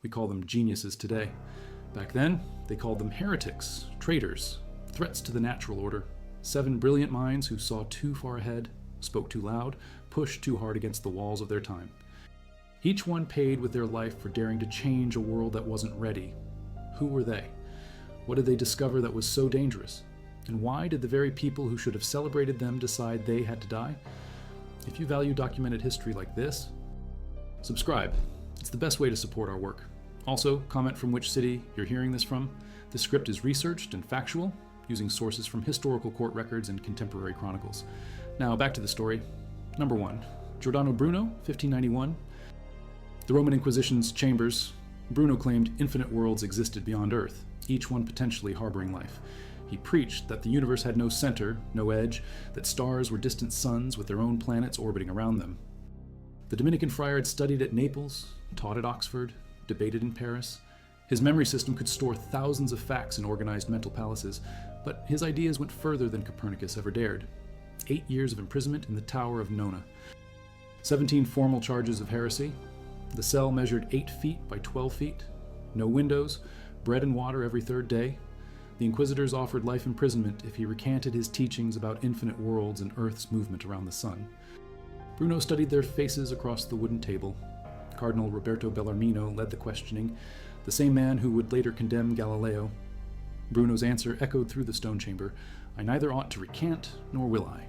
We call them geniuses today. Back then, they called them heretics, traitors, threats to the natural order. 7 brilliant minds who saw too far ahead, spoke too loud, pushed too hard against the walls of their time. Each one paid with their life for daring to change a world that wasn't ready. Who were they? What did they discover that was so dangerous? And why did the very people who should have celebrated them decide they had to die? If you value documented history like this, subscribe. It's the best way to support our work. Also, comment from which city you're hearing this from. The script is researched and factual, using sources from historical court records and contemporary chronicles. Now, back to the story. Number 1. Giordano Bruno, 1591. The Roman Inquisition's chambers. Bruno claimed infinite worlds existed beyond Earth, each one potentially harboring life. He preached that the universe had no center, no edge, that stars were distant suns with their own planets orbiting around them. The Dominican friar had studied at Naples, taught at Oxford, debated in Paris. His memory system could store thousands of facts in organized mental palaces, but his ideas went further than Copernicus ever dared. 8 years of imprisonment in the Tower of Nona. 17 formal charges of heresy. The cell measured 8 feet by 12 feet. No windows, bread and water every 3rd day. The inquisitors offered life imprisonment if he recanted his teachings about infinite worlds and Earth's movement around the sun. Bruno studied their faces across the wooden table. Cardinal Roberto Bellarmino led the questioning, the same man who would later condemn Galileo. Bruno's answer echoed through the stone chamber, "I neither ought to recant, nor will I."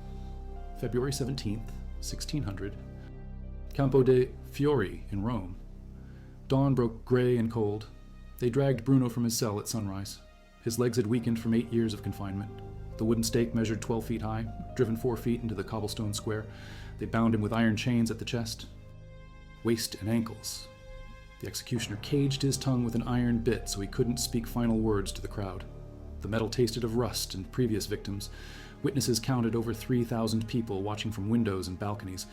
February 17th, 1600. Campo de' Fiori in Rome. Dawn broke gray and cold. They dragged Bruno from his cell at sunrise. His legs had weakened from 8 years of confinement. The wooden stake measured 12 feet high, driven 4 feet into the cobblestone square. They bound him with iron chains at the chest, waist and ankles. The executioner caged his tongue with an iron bit so he couldn't speak final words to the crowd. The metal tasted of rust and previous victims. Witnesses counted over 3,000 people watching from windows and balconies.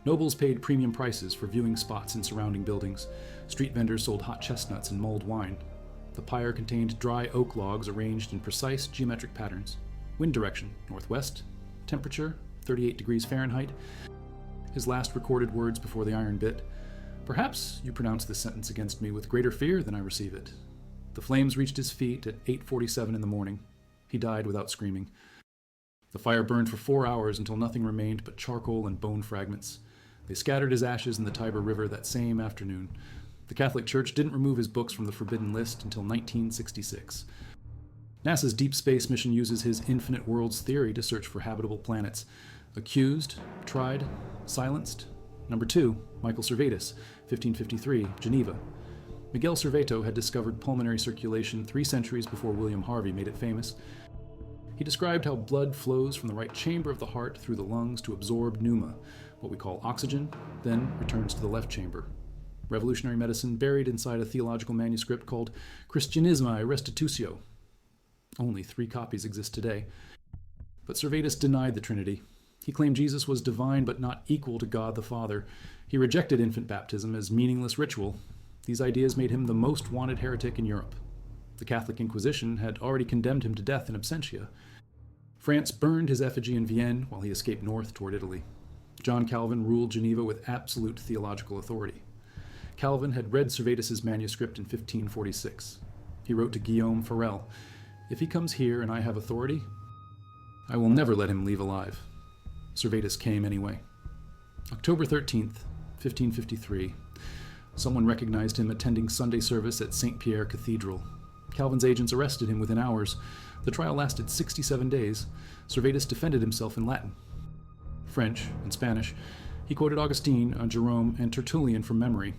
Nobles paid premium prices for viewing spots in surrounding buildings. Street vendors sold hot chestnuts and mulled wine. The pyre contained dry oak logs arranged in precise geometric patterns. Wind direction, northwest. Temperature, 38 degrees Fahrenheit. His last recorded words before the iron bit: "Perhaps you pronounce this sentence against me with greater fear than I receive it." The flames reached his feet at 8:47 in the morning. He died without screaming. The fire burned for 4 hours until nothing remained but charcoal and bone fragments. They scattered his ashes in the Tiber River that same afternoon. The Catholic Church didn't remove his books from the forbidden list until 1966. NASA's deep space mission uses his infinite worlds theory to search for habitable planets. Accused, tried, silenced. Number 2, Michael Servetus, 1553, Geneva. Miguel Serveto had discovered pulmonary circulation 3 centuries before William Harvey made it famous. He described how blood flows from the right chamber of the heart through the lungs to absorb pneuma, what we call oxygen, then returns to the left chamber. Revolutionary medicine buried inside a theological manuscript called Christianismae Restitutio. Only 3 copies exist today. But Servetus denied the Trinity. He claimed Jesus was divine but not equal to God the Father. He rejected infant baptism as meaningless ritual. These ideas made him the most wanted heretic in Europe. The Catholic Inquisition had already condemned him to death in absentia. France burned his effigy in Vienne while he escaped north toward Italy. John Calvin ruled Geneva with absolute theological authority. Calvin had read Servetus's manuscript in 1546. He wrote to Guillaume Farel, "If he comes here and I have authority, I will never let him leave alive." Servetus came anyway. October 13th, 1553. Someone recognized him attending Sunday service at St. Pierre Cathedral. Calvin's agents arrested him within hours. The trial lasted 67 days. Servetus defended himself in Latin, French, and Spanish. He quoted Augustine, Jerome, and Tertullian from memory.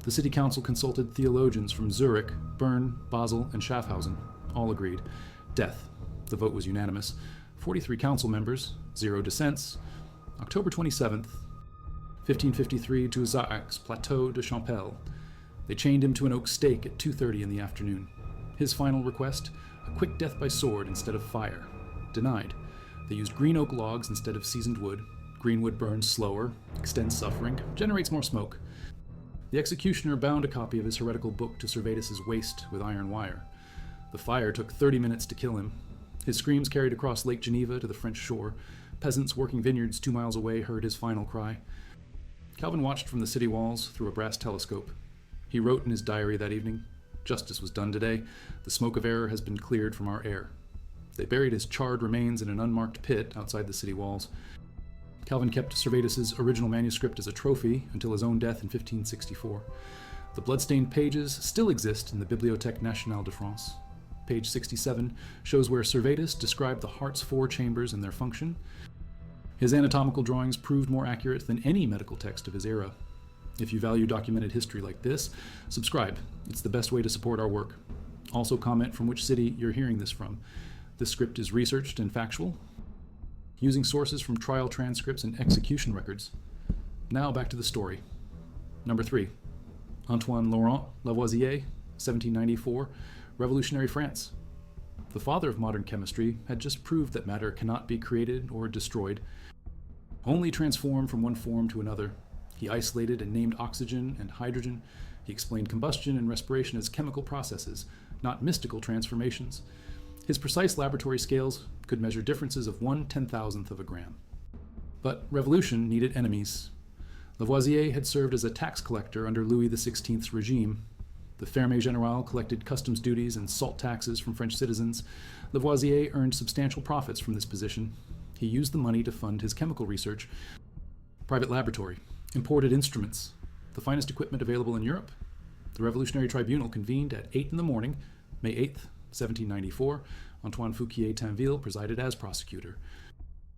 The city council consulted theologians from Zurich, Bern, Basel, and Schaffhausen. All agreed. Death. The vote was unanimous. 43 council members, 0 dissents. October 27th, 1553, to Zaac's Plateau de Champel. They chained him to an oak stake at 2:30 in the afternoon. His final request: a quick death by sword instead of fire. Denied. They used green oak logs instead of seasoned wood. Green wood burns slower, extends suffering, generates more smoke. The executioner bound a copy of his heretical book to Servetus's waist with iron wire. The fire took 30 minutes to kill him. His screams carried across Lake Geneva to the French shore. Peasants working vineyards 2 miles away heard his final cry. Calvin watched from the city walls through a brass telescope. He He wrote in his diary that evening, "Justice was done today. The smoke of error has been cleared from our air." They buried his charred remains in an unmarked pit outside the city walls. Calvin kept Servetus's original manuscript as a trophy until his own death in 1564. The bloodstained pages still exist in the Bibliothèque Nationale de France. Page 67 shows where Servetus described the heart's 4 chambers and their function. His anatomical drawings proved more accurate than any medical text of his era. If you value documented history like this, subscribe. It's the best way to support our work. Also comment from which city you're hearing this from. This script is researched and factual, using sources from trial transcripts and execution records. Now back to the story. Number 3. Antoine Laurent Lavoisier, 1794, Revolutionary France. The father of modern chemistry had just proved that matter cannot be created or destroyed, only transformed from one form to another. He isolated and named oxygen and hydrogen. He explained combustion and respiration as chemical processes, not mystical transformations. His precise laboratory scales could measure differences of 1/10,000th of a gram. But revolution needed enemies. Lavoisier had served as a tax collector under Louis XVI's regime. The Ferme Générale collected customs duties and salt taxes from French citizens. Lavoisier earned substantial profits from this position. He used the money to fund his chemical research, private laboratory, imported instruments, the finest equipment available in Europe. The Revolutionary Tribunal convened at 8 in the morning, May 8th, 1794. Antoine Fouquier-Tinville presided as prosecutor.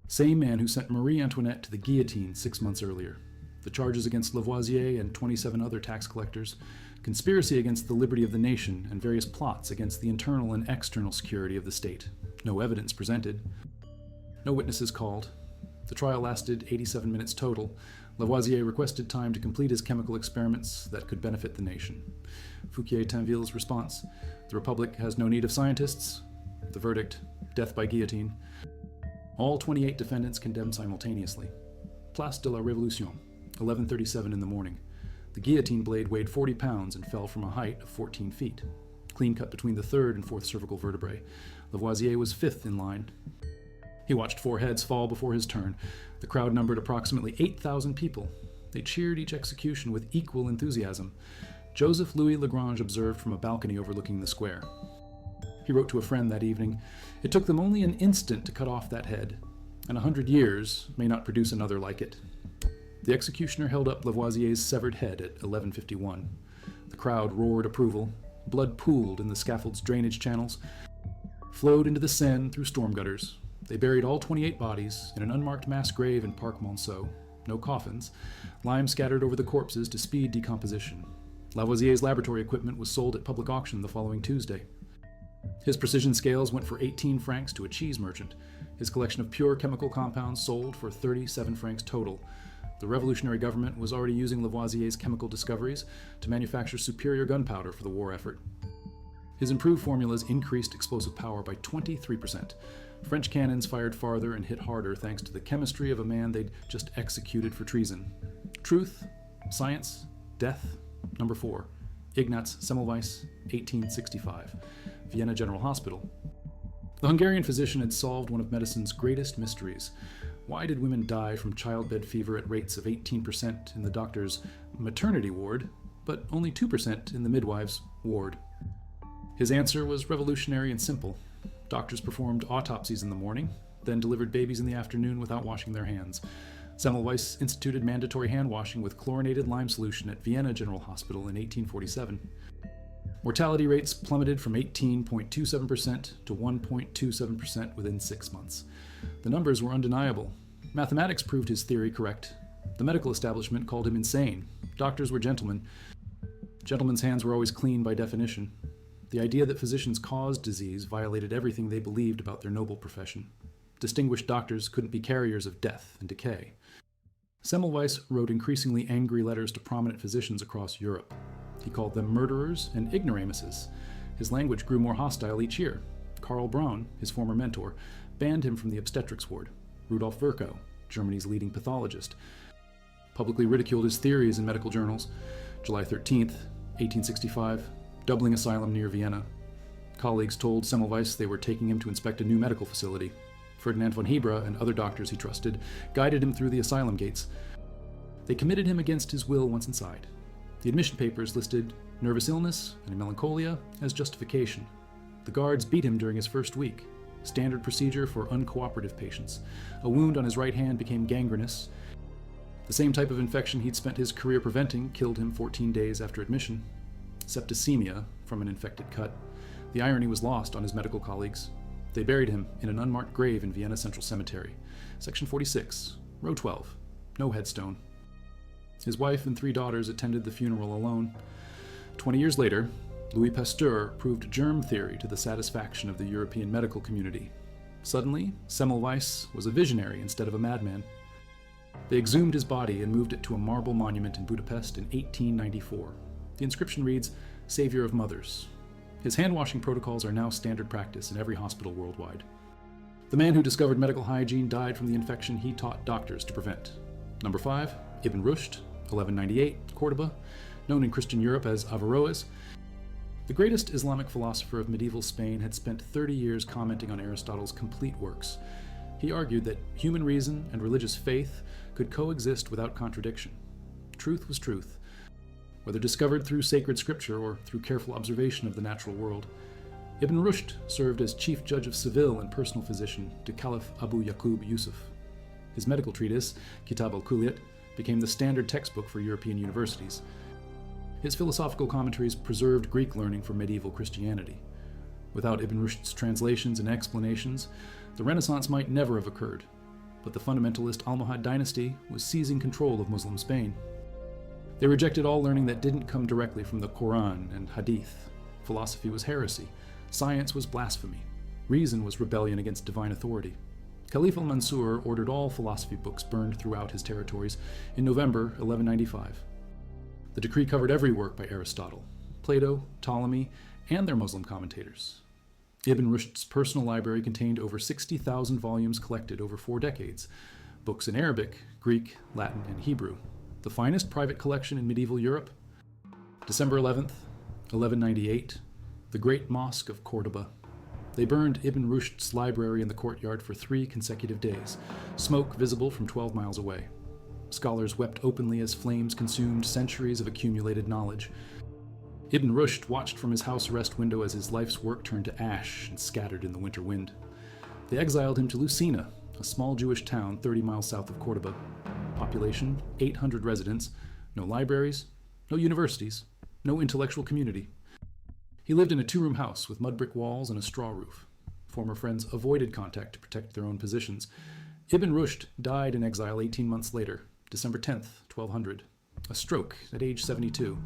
Same man who sent Marie Antoinette to the guillotine 6 months earlier. The charges against Lavoisier and 27 other tax collectors, conspiracy against the liberty of the nation, and various plots against the internal and external security of the state. No evidence presented. No witnesses called. The trial lasted 87 minutes total. Lavoisier requested time to complete his chemical experiments that could benefit the nation. Fouquier-Tinville's response: "The Republic has no need of scientists." The verdict: death by guillotine. All 28 defendants condemned simultaneously. Place de la Révolution, 11:37 in the morning. The guillotine blade weighed 40 pounds and fell from a height of 14 feet. Clean cut between the 3rd and 4th cervical vertebrae. Lavoisier was 5th in line. He watched 4 heads fall before his turn. The crowd numbered approximately 8,000 people. They cheered each execution with equal enthusiasm. Joseph Louis Lagrange observed from a balcony overlooking the square. He wrote to a friend that evening, "It took them only an instant to cut off that head, and 100 years may not produce another like it." The executioner held up Lavoisier's severed head at 11:51. The crowd roared approval. Blood pooled in the scaffold's drainage channels, flowed into the Seine through storm gutters. They buried all 28 bodies in an unmarked mass grave in Parc Monceau. No coffins. Lime scattered over the corpses to speed decomposition. Lavoisier's laboratory equipment was sold at public auction the following Tuesday. His precision scales went for 18 francs to a cheese merchant. His collection of pure chemical compounds sold for 37 francs total. The revolutionary government was already using Lavoisier's chemical discoveries to manufacture superior gunpowder for the war effort. His improved formulas increased explosive power by 23%. French cannons fired farther and hit harder thanks to the chemistry of a man they'd just executed for treason. Truth, science, death. Number 4. Ignaz Semmelweis, 1865. Vienna General Hospital. The Hungarian physician had solved one of medicine's greatest mysteries. Why did women die from childbed fever at rates of 18% in the doctor's maternity ward, but only 2% in the midwife's ward? His answer was revolutionary and simple. Doctors performed autopsies in the morning, then delivered babies in the afternoon without washing their hands. Semmelweis instituted mandatory hand washing with chlorinated lime solution at Vienna General Hospital in 1847. Mortality rates plummeted from 18.27% to 1.27% within 6 months. The numbers were undeniable. Mathematics proved his theory correct. The medical establishment called him insane. Doctors were gentlemen. Gentlemen's hands were always clean by definition. The idea that physicians caused disease violated everything they believed about their noble profession. Distinguished doctors couldn't be carriers of death and decay. Semmelweis wrote increasingly angry letters to prominent physicians across Europe. He called them murderers and ignoramuses. His language grew more hostile each year. Karl Braun, his former mentor, banned him from the obstetrics ward. Rudolf Virchow, Germany's leading pathologist, publicly ridiculed his theories in medical journals. July 13th, 1865, doubling asylum near Vienna. Colleagues told Semmelweis they were taking him to inspect a new medical facility. Ferdinand von Hebra and other doctors he trusted guided him through the asylum gates. They committed him against his will once inside. The admission papers listed nervous illness and melancholia as justification. The guards beat him during his first week, standard procedure for uncooperative patients. A wound on his right hand became gangrenous. The same type of infection he'd spent his career preventing killed him 14 days after admission. Septicemia from an infected cut. The irony was lost on his medical colleagues. They buried him in an unmarked grave in Vienna Central Cemetery. Section 46, row 12. No headstone. His wife and 3 daughters attended the funeral alone. 20 years later, Louis Pasteur proved germ theory to the satisfaction of the European medical community. Suddenly, Semmelweis was a visionary instead of a madman. They exhumed his body and moved it to a marble monument in Budapest in 1894. The inscription reads, "Savior of Mothers." His hand-washing protocols are now standard practice in every hospital worldwide. The man who discovered medical hygiene died from the infection he taught doctors to prevent. Number 5, Ibn Rushd, 1198, Cordoba, known in Christian Europe as Averroes. The greatest Islamic philosopher of medieval Spain had spent 30 years commenting on Aristotle's complete works. He argued that human reason and religious faith could coexist without contradiction. Truth was truth, whether discovered through sacred scripture or through careful observation of the natural world. Ibn Rushd served as chief judge of Seville and personal physician to Caliph Abu Yaqub Yusuf. His medical treatise, Kitab al-Kulliyat, became the standard textbook for European universities. His philosophical commentaries preserved Greek learning for medieval Christianity. Without Ibn Rushd's translations and explanations, the Renaissance might never have occurred, but the fundamentalist Almohad dynasty was seizing control of Muslim Spain. They rejected all learning that didn't come directly from the Quran and Hadith. Philosophy was heresy, science was blasphemy, reason was rebellion against divine authority. Caliph al-Mansur ordered all philosophy books burned throughout his territories in November 1195. The decree covered every work by Aristotle, Plato, Ptolemy, and their Muslim commentators. Ibn Rushd's personal library contained over 60,000 volumes collected over 4 decades, books in Arabic, Greek, Latin, and Hebrew. The finest private collection in medieval Europe. December 11th, 1198, the Great Mosque of Cordoba. They burned Ibn Rushd's library in the courtyard for 3 consecutive days, smoke visible from 12 miles away. Scholars wept openly as flames consumed centuries of accumulated knowledge. Ibn Rushd watched from his house arrest window as his life's work turned to ash and scattered in the winter wind. They exiled him to Lucena, a small Jewish town 30 miles south of Cordoba. Population, 800 residents, no libraries, no universities, no intellectual community. He lived in a 2-room house with mud brick walls and a straw roof. Former friends avoided contact to protect their own positions. Ibn Rushd died in exile 18 months later, December 10th, 1200. A stroke at age 72.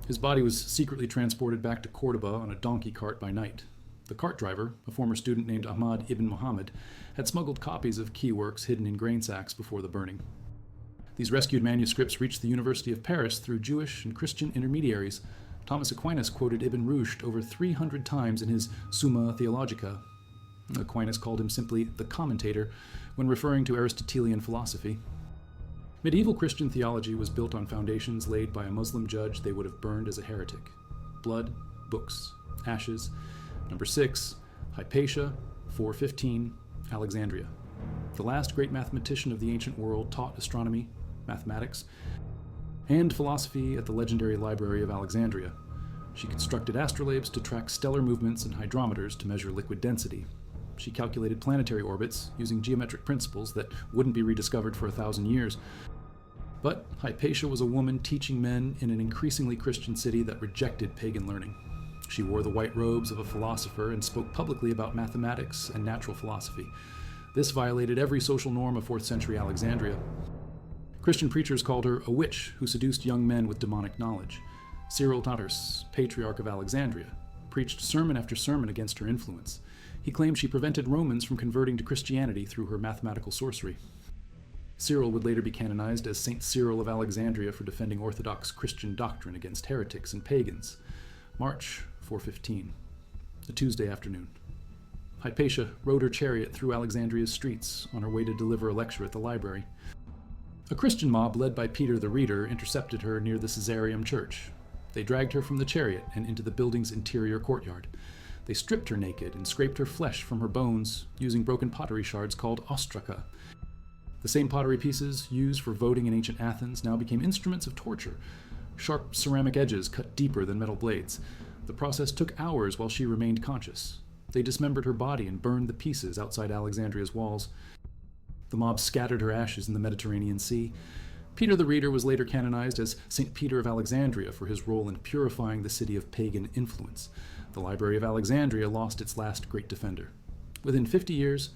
His body was secretly transported back to Cordoba on a donkey cart by night. The cart driver, a former student named Ahmad ibn Muhammad, had smuggled copies of key works hidden in grain sacks before the burning. These rescued manuscripts reached the University of Paris through Jewish and Christian intermediaries. Thomas Aquinas quoted Ibn Rushd over 300 times in his Summa Theologica. Aquinas called him simply the commentator when referring to Aristotelian philosophy. Medieval Christian theology was built on foundations laid by a Muslim judge they would have burned as a heretic. Blood, books, ashes. Number 6, Hypatia, 415, Alexandria. The last great mathematician of the ancient world taught astronomy, mathematics, and philosophy at the legendary Library of Alexandria. She constructed astrolabes to track stellar movements and hydrometers to measure liquid density. She calculated planetary orbits using geometric principles that wouldn't be rediscovered for 1,000 years. But Hypatia was a woman teaching men in an increasingly Christian city that rejected pagan learning. She wore the white robes of a philosopher and spoke publicly about mathematics and natural philosophy. This violated every social norm of 4th century Alexandria. Christian preachers called her a witch who seduced young men with demonic knowledge. Cyril Tatarus, patriarch of Alexandria, preached sermon after sermon against her influence. He claimed she prevented Romans from converting to Christianity through her mathematical sorcery. Cyril would later be canonized as Saint Cyril of Alexandria for defending Orthodox Christian doctrine against heretics and pagans. March 415, a Tuesday afternoon. Hypatia rode her chariot through Alexandria's streets on her way to deliver a lecture at the library. A Christian mob led by Peter the Reader intercepted her near the Caesareum church. They dragged her from the chariot and into the building's interior courtyard. They stripped her naked and scraped her flesh from her bones using broken pottery shards called ostraca. The same pottery pieces used for voting in ancient Athens now became instruments of torture. Sharp ceramic edges cut deeper than metal blades. The process took hours while she remained conscious. They dismembered her body and burned the pieces outside Alexandria's walls. The mob scattered her ashes in the Mediterranean Sea. Peter the Reader was later canonized as St. Peter of Alexandria for his role in purifying the city of pagan influence. The Library of Alexandria lost its last great defender. Within 50 years,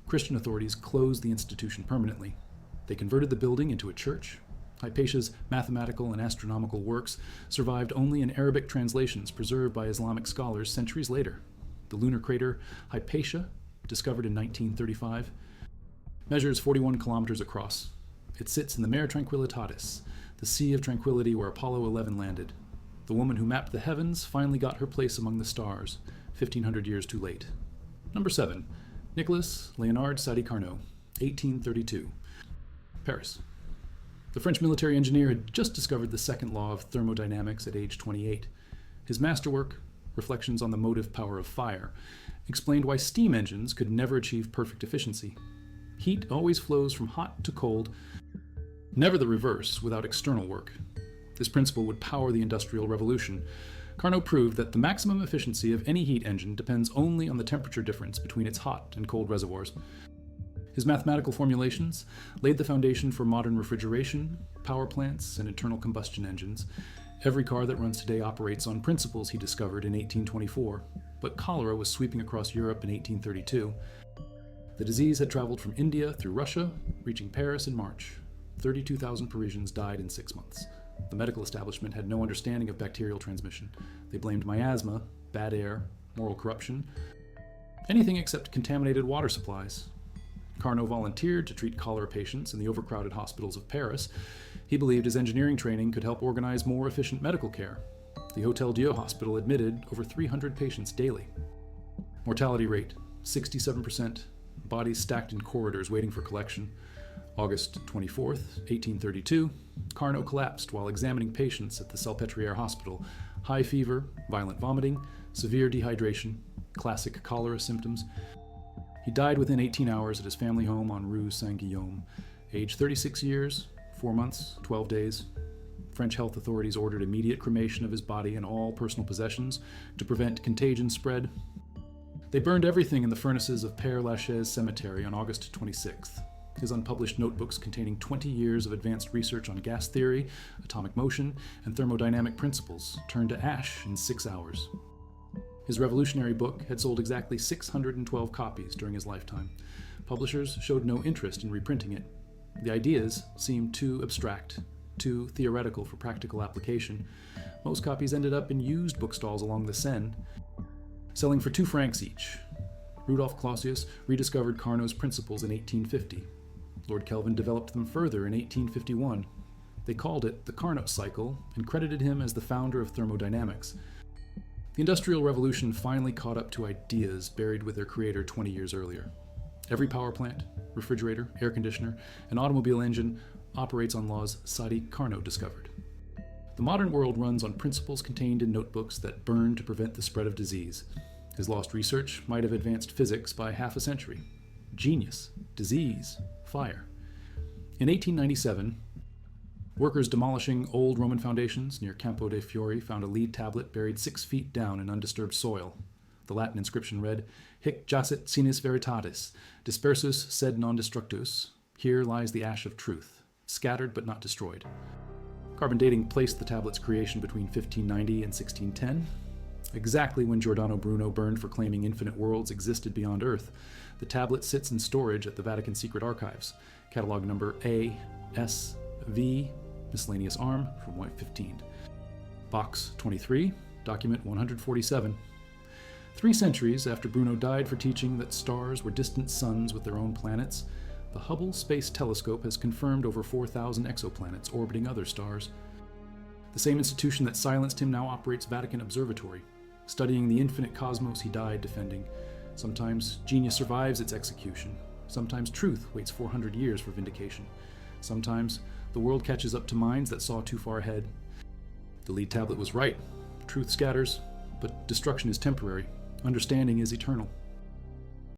Christian authorities closed the institution permanently. They converted the building into a church. Hypatia's mathematical and astronomical works survived only in Arabic translations preserved by Islamic scholars centuries later. The lunar crater Hypatia, discovered in 1935, measures 41 kilometers across. It sits in the Mare Tranquillitatis, the Sea of Tranquility where Apollo 11 landed. The woman who mapped the heavens finally got her place among the stars, 1,500 years too late. Number 7. Nicolas Léonard Sadi-Carnot, 1832. Paris. The French military engineer had just discovered the second law of thermodynamics at age 28. His masterwork, Reflections on the Motive Power of Fire, explained why steam engines could never achieve perfect efficiency. Heat always flows from hot to cold, never the reverse without external work. This principle would power the Industrial Revolution. Carnot proved that the maximum efficiency of any heat engine depends only on the temperature difference between its hot and cold reservoirs. His mathematical formulations laid the foundation for modern refrigeration, power plants, and internal combustion engines. Every car that runs today operates on principles he discovered in 1824, but cholera was sweeping across Europe in 1832. The disease had traveled from India through Russia, reaching Paris in March. 32,000 Parisians died in 6 months. The medical establishment had no understanding of bacterial transmission. They blamed miasma, bad air, moral corruption, anything except contaminated water supplies. Carnot volunteered to treat cholera patients in the overcrowded hospitals of Paris. He believed his engineering training could help organize more efficient medical care. The Hôtel Dieu hospital admitted over 300 patients daily. Mortality rate, 67%. Bodies stacked in corridors waiting for collection. August 24th, 1832, Carnot collapsed while examining patients at the Salpêtrière Hospital. High fever, violent vomiting, severe dehydration, classic cholera symptoms. He died within 18 hours at his family home on Rue Saint-Guillaume. Age 36 years, 4 months, 12 days. French health authorities ordered immediate cremation of his body and all personal possessions to prevent contagion spread. They burned everything in the furnaces of Père Lachaise Cemetery on August 26th. His unpublished notebooks containing 20 years of advanced research on gas theory, atomic motion, and thermodynamic principles turned to ash in 6 hours. His revolutionary book had sold exactly 612 copies during his lifetime. Publishers showed no interest in reprinting it. The ideas seemed too abstract, too theoretical for practical application. Most copies ended up in used bookstalls along the Seine, selling for 2 francs each. Rudolf Clausius rediscovered Carnot's principles in 1850. Lord Kelvin developed them further in 1851. They called it the Carnot cycle and credited him as the founder of thermodynamics. The Industrial Revolution finally caught up to ideas buried with their creator 20 years earlier. Every power plant, refrigerator, air conditioner, and automobile engine operates on laws Sadi-Carnot discovered. The modern world runs on principles contained in notebooks that burn to prevent the spread of disease. His lost research might have advanced physics by half a century. Genius, disease, fire. In 1897, workers demolishing old Roman foundations near Campo dei Fiori found a lead tablet buried 6 feet down in undisturbed soil. The Latin inscription read, Hic jacet sinis veritatis, dispersus sed non destructus. Here lies the ash of truth, scattered but not destroyed. Carbon dating placed the tablet's creation between 1590 and 1610. Exactly when Giordano Bruno burned for claiming infinite worlds existed beyond Earth. The tablet sits in storage at the Vatican Secret Archives. Catalog number ASV, miscellaneous arm, from White 15. Box 23, document 147. 3 centuries after Bruno died for teaching that stars were distant suns with their own planets, the Hubble Space Telescope has confirmed over 4,000 exoplanets orbiting other stars. The same institution that silenced him now operates Vatican Observatory, studying the infinite cosmos he died defending. Sometimes genius survives its execution. Sometimes truth waits 400 years for vindication. Sometimes the world catches up to minds that saw too far ahead. The lead tablet was right. Truth scatters, but destruction is temporary. Understanding is eternal.